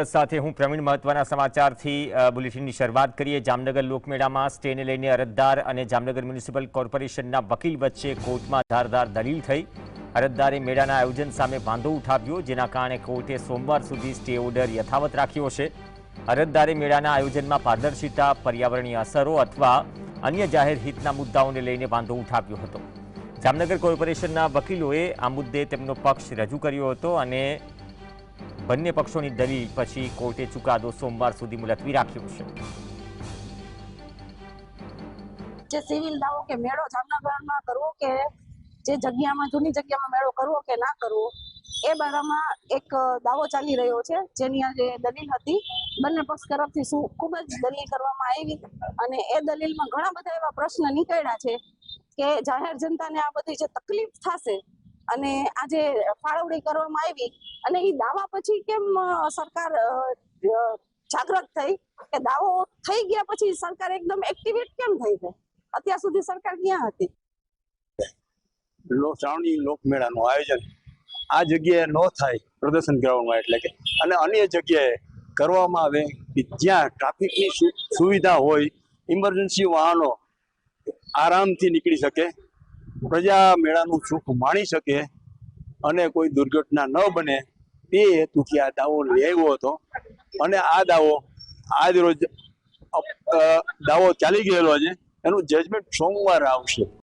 સાથે હું પ્રવીણ મહત્વના સમાચારથી બુલેટિનની શરૂઆત કરીએ। જામનગર લોકમેળામાં સ્ટેને લઈને અરજદાર અને જામનગર મ્યુનિસિપલ કોર્પોરેશનના વકીલ વચ્ચે કોર્ટમાં ધારદાર દલીલ થઈ। અરજદારે મેળાના આયોજન સામે વાંધો ઉઠાવ્યો, જેના કારણે કોર્ટે સોમવાર સુધી સ્ટે ઓર્ડર યથાવત રાખ્યો છે। અરજદારે મેળાના આયોજનમાં પારદર્શિતા, પર્યાવરણીય અસરો અથવા અન્ય જાહેર હિતના મુદ્દાઓને લઈને વાંધો ઉઠાવ્યો હતો। જામનગર કોર્પોરેશનના વકીલોએ આ મુદ્દે તેમનો પક્ષ રજૂ કર્યો હતો અને બંને પક્ષોની દલીલ પછી કોર્ટે ચુકાદો સોમવાર સુધી મુલતવી રાખ્યો છે। જે સિવિલ દાવો કે મેળો જામનગરમાં કરવો કે જે જગ્યામાં જૂની જગ્યામાં મેળો કરવો કે ના કરવો, એ બારામાં એક દાવો ચાલી રહ્યો છે, જેની આજે દલીલ હતી। બંને પક્ષ તરફથી ખૂબ જ દલીલ કરવામાં આવી અને એ દલીલમાં ઘણા બધા એવા પ્રશ્ન નીકળ્યા છે કે જાહેર જનતાને આ બધી જે તકલીફ થશે અને આજે ફાળવણી કરવામાં આવી અને એ દાવા પછી કેમ સરકાર જાગૃત થઈ કે દાવો થઈ ગયા પછી સરકાર એકદમ એક્ટિવેટ કેમ થઈ ગઈ? અત્યાર સુધી સરકાર ક્યાં હતી? શ્રાવણી લોકમેળાનું આયોજન આ જગ્યાએ ન થાય પ્રદર્શન ગ્રાઉન્ડમાં, એટલે કે અને અન્ય જગ્યાએ કરવામાં આવે કે જ્યાં ટ્રાફિકની સુવિધા હોય, ઇમરજન્સી વાહનો આરામથી નીકળી શકે, પ્રજા મેળાનું સુખ માણી શકે અને કોઈ દુર્ઘટના ન બને, તે હેતુથી આ દાવો લેવો હતો। અને આ દાવો આજ રોજ દાવો ચાલી ગયેલો છે, એનું જજમેન્ટ સોમવારે આવશે।